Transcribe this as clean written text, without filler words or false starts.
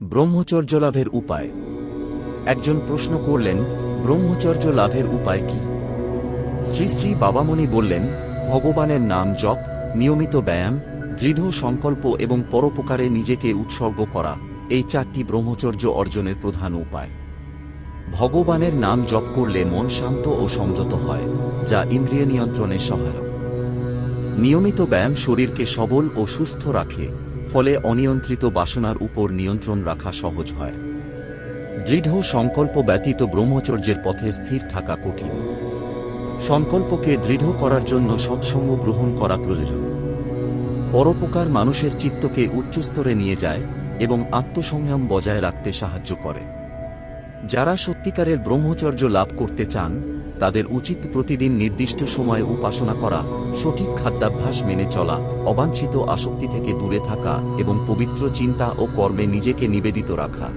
ব্রহ্মচর্য লাভের উপায়। একজন প্রশ্ন করলেন, ব্রহ্মচর্য লাভের উপায় কি? শ্রী শ্রী বাবামণি বললেন, ভগবানের নাম জপ, নিয়মিত ব্যায়াম, দৃঢ় সংকল্প এবং পরোপকারে নিজেকে উৎসর্গ করা, এই 4টি ব্রহ্মচর্য অর্জনের প্রধান উপায়। ভগবানের নাম জপ করলে মন শান্ত ও সংযত হয়, যা ইন্দ্রিয় নিয়ন্ত্রণে সহায়ক। নিয়মিত ব্যায়াম শরীরকে সবল ও সুস্থ রাখে, ফলে অনিয়ন্ত্রিত বাসনার উপর নিয়ন্ত্রণ রাখা সহজ হয়। দৃঢ় সংকল্প ব্যতীত ব্রহ্মচর্যের পথে স্থির থাকা কঠিন। সংকল্পকে দৃঢ় করার জন্য সৎসঙ্গ গ্রহণ করা প্রয়োজন। পরোপকার মানুষের চিত্তকে উচ্চস্তরে নিয়ে যায় এবং আত্মসংযম বজায় রাখতে সাহায্য করে। যারা সত্যিকারের ব্রহ্মচর্য লাভ করতে চান, তাদের উচিত প্রতিদিন নির্দিষ্ট সময়ে উপাসনা করা, সঠিক খাদ্যাভ্যাস মেনে চলা, অবাঞ্ছিত আসক্তি থেকে দূরে থাকা এবং পবিত্র চিন্তা ও কর্মে নিজেকে নিবেদিত রাখা।